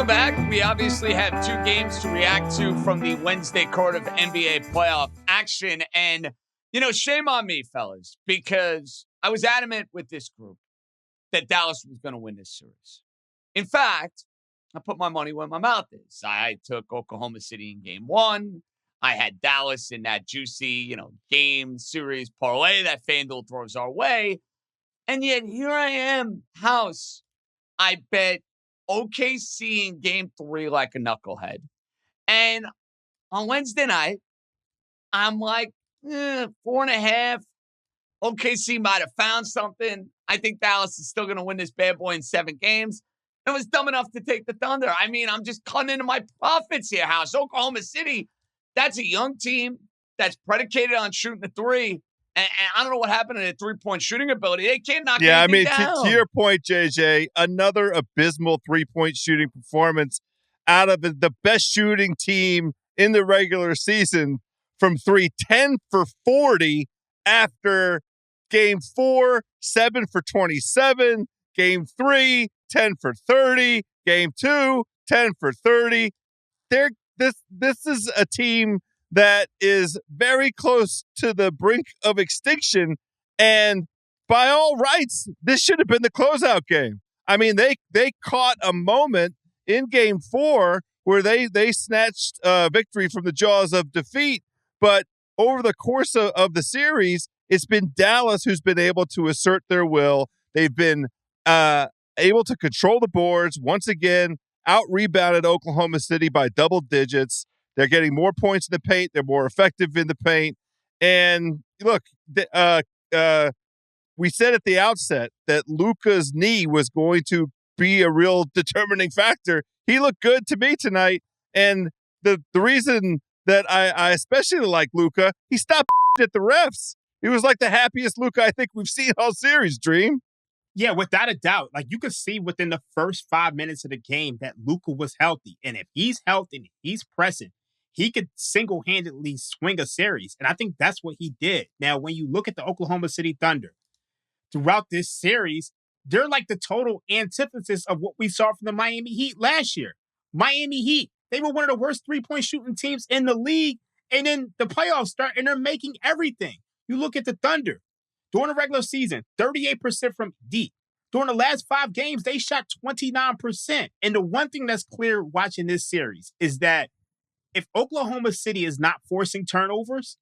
Welcome back. We obviously have two games to react to from the Wednesday card of NBA playoff action. And, shame on me, fellas, because I was adamant with this group that Dallas was going to win this series. In fact, I put my money where my mouth is. I took Oklahoma City in game one. I had Dallas in that juicy, game series parlay that FanDuel throws our way. And yet here I am, house. I bet OKC in game three like a knucklehead. And on Wednesday night, I'm like, 4.5. OKC might have found something. I think Dallas is still going to win this bad boy in 7 games. I was dumb enough to take the Thunder. I mean, I'm just cutting into my profits here, house. Oklahoma City, that's a young team that's predicated on shooting the three. And I don't know what happened to their three-point shooting ability. They can't knock anything down. To your point, JJ, another abysmal three-point shooting performance out of the best shooting team in the regular season from 3, 10 for 40 after game 4, 7 for 27, game 3, 10 for 30, game 2, 10 for 30. This is a team that is very close to the brink of extinction. And by all rights, this should have been the closeout game. I mean, they caught a moment in game 4 where they snatched victory from the jaws of defeat. But over the course of the series, it's been Dallas who's been able to assert their will. They've been able to control the boards. Once again, out-rebounded Oklahoma City by double digits. They're getting more points in the paint. They're more effective in the paint. And look, we said at the outset that Luka's knee was going to be a real determining factor. He looked good to me tonight. And the reason that I especially like Luka, he stopped at the refs. He was like the happiest Luka I think we've seen all series, Dream. Yeah, without a doubt. Like, you could see within the first 5 minutes of the game that Luka was healthy. And if he's healthy and he's pressing, he could single-handedly swing a series. And I think that's what he did. Now, when you look at the Oklahoma City Thunder, throughout this series, they're like the total antithesis of what we saw from the Miami Heat last year. Miami Heat, they were one of the worst three-point shooting teams in the league. And then the playoffs start, and they're making everything. You look at the Thunder. During the regular season, 38% from deep. During the last 5 games, they shot 29%. And the one thing that's clear watching this series is that if Oklahoma City is not forcing turnovers,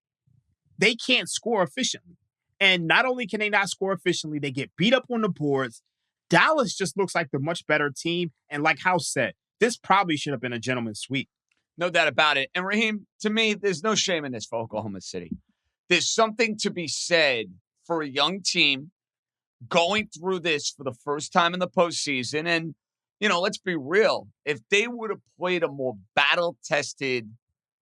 they can't score efficiently. And not only can they not score efficiently, they get beat up on the boards. Dallas just looks like the much better team. And like House said, this probably should have been a gentleman's sweep. No doubt about it. And Raheem, to me, there's no shame in this for Oklahoma City. There's something to be said for a young team going through this for the first time in the postseason. And, let's be real. If they would have played a more battle-tested,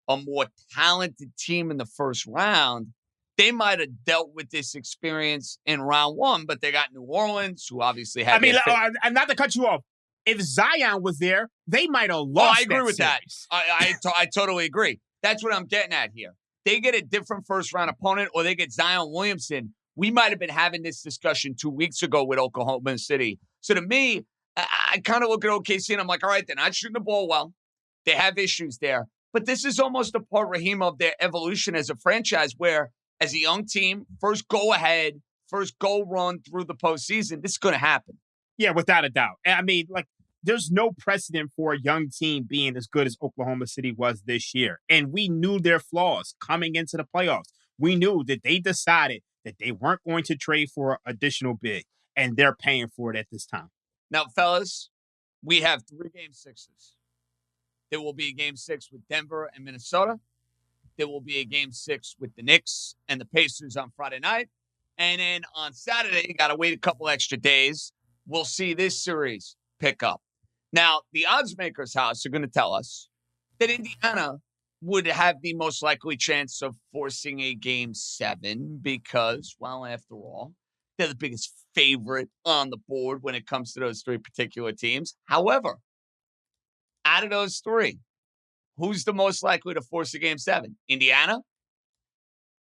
a more talented team in the first round, they might have dealt with this experience in round 1. But they got New Orleans, who obviously had... and not to cut you off, if Zion was there, they might have lost. I agree with that. I totally agree. That's what I'm getting at here. They get a different first-round opponent, or they get Zion Williamson. We might have been having this discussion 2 weeks ago with Oklahoma City. So to me, I kind of look at OKC and I'm like, all right, they're not shooting the ball well. They have issues there. But this is almost a part, Raheem, of their evolution as a franchise where, as a young team, first go ahead, first go run through the postseason, this is going to happen. Yeah, without a doubt. I mean, there's no precedent for a young team being as good as Oklahoma City was this year. And we knew their flaws coming into the playoffs. We knew that they decided that they weren't going to trade for additional big, and they're paying for it at this time. Now, fellas, we have 3 game 6s. There will be a game 6 with Denver and Minnesota. There will be a game 6 with the Knicks and the Pacers on Friday night. And then on Saturday, you got to wait a couple extra days. We'll see this series pick up. Now, the odds makers' house are going to tell us that Indiana would have the most likely chance of forcing a game 7 because, well, after all, they're the biggest favorite on the board when it comes to those 3 particular teams. However, out of those 3, who's the most likely to force a game 7? Indiana,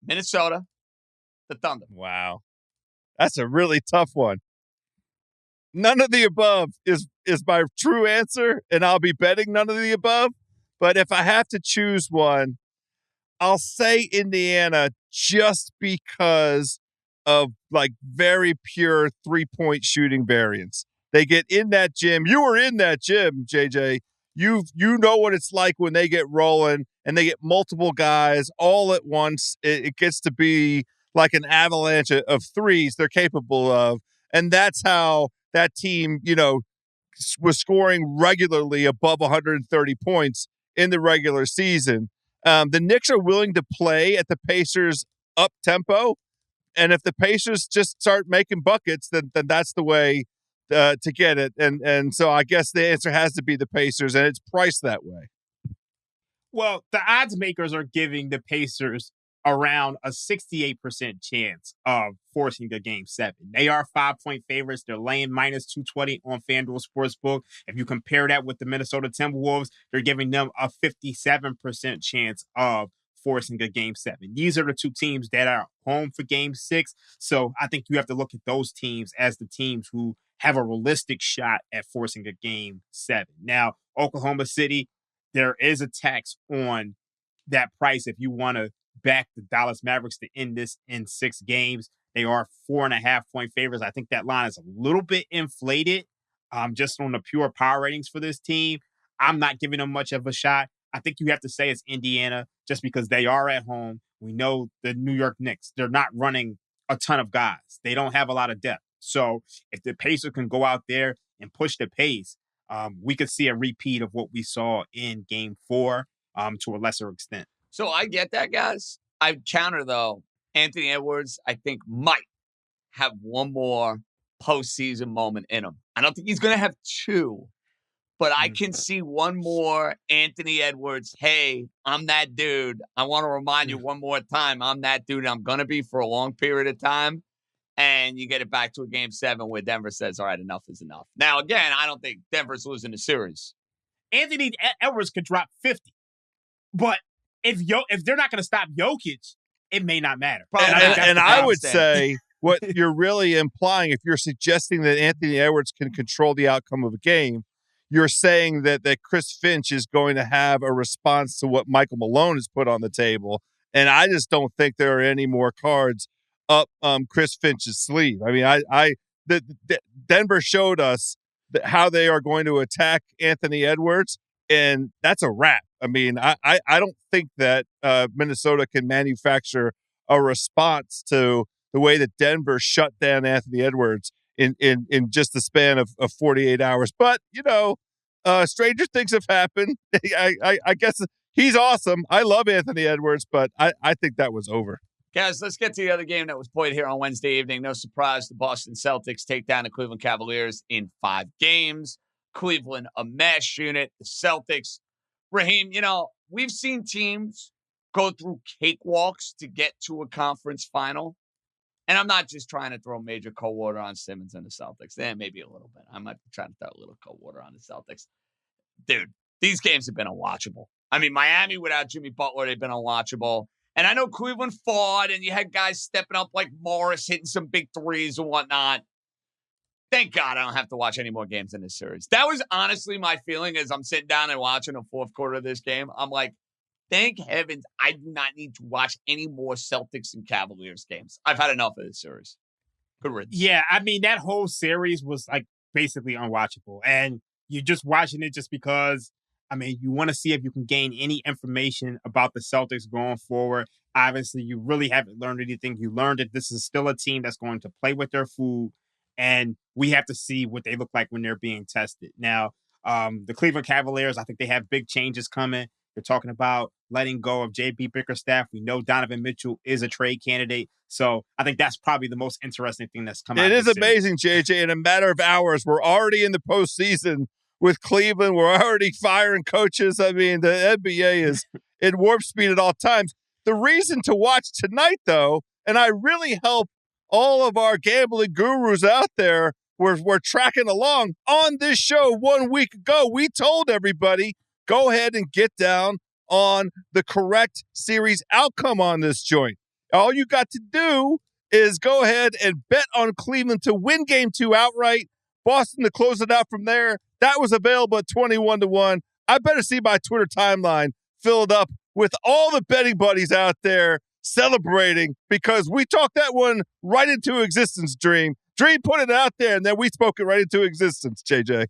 Minnesota, the Thunder. Wow. That's a really tough one. None of the above is is my true answer, and I'll be betting none of the above. But if I have to choose one, I'll say Indiana just because of like very pure 3-point shooting variance. They get in that gym. You were in that gym, JJ. You know what it's like when they get rolling and they get multiple guys all at once. It gets to be like an avalanche of threes they're capable of. And that's how that team, was scoring regularly above 130 points in the regular season. The Knicks are willing to play at the Pacers' up tempo, and if the Pacers just start making buckets, then that's the way to get it. And so I guess the answer has to be the Pacers, and it's priced that way. Well, the odds makers are giving the Pacers around a 68% chance of forcing a game 7. They are 5-point favorites. They're laying minus 220 on FanDuel Sportsbook. If you compare that with the Minnesota Timberwolves, they're giving them a 57% chance of forcing a game 7. These are the two teams that are home for game 6. So I think you have to look at those teams as the teams who have a realistic shot at forcing a game 7. Now, Oklahoma City, there is a tax on that price if you want to back the Dallas Mavericks to end this in 6 games. They are 4.5-point favorites. I think that line is a little bit inflated just on the pure power ratings for this team. I'm not giving them much of a shot. I think you have to say it's Indiana just because they are at home. We know the New York Knicks, they're not running a ton of guys. They don't have a lot of depth. So if the Pacers can go out there and push the pace, we could see a repeat of what we saw in game 4 to a lesser extent. So I get that, guys. I counter, though. Anthony Edwards, I think, might have one more postseason moment in him. I don't think he's going to have 2, but I can see one more Anthony Edwards. Hey, I'm that dude. I want to remind you one more time. I'm that dude. I'm going to be for a long period of time. And you get it back to a game 7 where Denver says, all right, enough is enough. Now, again, I don't think Denver's losing the series. Anthony Edwards could drop 50. But if they're not going to stop Jokic, it may not matter. And I would say what you're really implying, if you're suggesting that Anthony Edwards can control the outcome of a game, you're saying that Chris Finch is going to have a response to what Michael Malone has put on the table. And I just don't think there are any more cards up Chris Finch's sleeve. I mean, Denver showed us how they are going to attack Anthony Edwards, and that's a wrap. I mean, I don't think that Minnesota can manufacture a response to the way that Denver shut down Anthony Edwards in just the span of 48 hours. But, stranger things have happened. I guess he's awesome. I love Anthony Edwards, but I think that was over. Guys, let's get to the other game that was played here on Wednesday evening. No surprise, the Boston Celtics take down the Cleveland Cavaliers in 5 games. Cleveland, a mash unit. The Celtics, Raheem, we've seen teams go through cakewalks to get to a conference final. And I'm not just trying to throw major cold water on Simmons and the Celtics. Maybe a little bit. I might be trying to throw a little cold water on the Celtics. Dude, these games have been unwatchable. I mean, Miami without Jimmy Butler, they've been unwatchable. And I know Cleveland fought, and you had guys stepping up like Morris hitting some big threes and whatnot. Thank God I don't have to watch any more games in this series. That was honestly my feeling as I'm sitting down and watching the 4th quarter of this game. I'm like, thank heavens I do not need to watch any more Celtics and Cavaliers games. I've had enough of this series. Good riddance. Yeah, I mean, that whole series was like basically unwatchable. And you're just watching it just because, I mean, you want to see if you can gain any information about the Celtics going forward. Obviously, you really haven't learned anything. You learned that this is still a team that's going to play with their food, and we have to see what they look like when they're being tested. Now, the Cleveland Cavaliers, I think they have big changes coming. They're talking about letting go of J.B. Bickerstaff. We know Donovan Mitchell is a trade candidate. So I think that's probably the most interesting thing that's come out of this series. It is amazing, JJ. In a matter of hours, we're already in the postseason with Cleveland. We're already firing coaches. I mean, the NBA is in warp speed at all times. The reason to watch tonight, though, and I really hope all of our gambling gurus out there were tracking along on this show 1 week ago. We told everybody, go ahead and get down on the correct series outcome on this joint. All you got to do is go ahead and bet on Cleveland to win game 2 outright, Boston to close it out from there. That was available at 21-1. I better see my Twitter timeline filled up with all the betting buddies out there celebrating because we talked that one right into existence, Dream. Dream put it out there, and then we spoke it right into existence, JJ.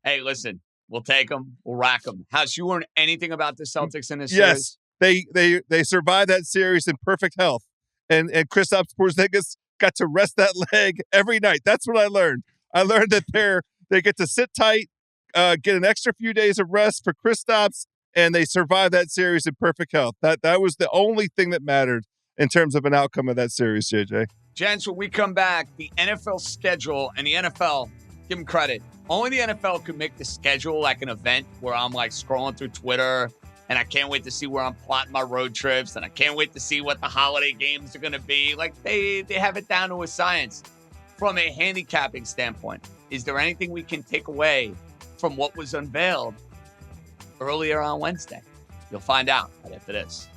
Hey, listen, we'll take them. We'll rack them. House, you learned anything about the Celtics in this series? Yes, they survived that series in perfect health. And Kristaps Porzingis got to rest that leg every night. That's what I learned. I learned that they get to sit tight, get an extra few days of rest for Kristaps, and they survived that series in perfect health. That was the only thing that mattered in terms of an outcome of that series, JJ. Gents, when we come back, the NFL schedule and the NFL, give them credit. Only the NFL could make the schedule like an event where I'm like scrolling through Twitter and I can't wait to see where I'm plotting my road trips and I can't wait to see what the holiday games are going to be. Like they have it down to a science. From a handicapping standpoint, is there anything we can take away from what was unveiled earlier on Wednesday? You'll find out right after this.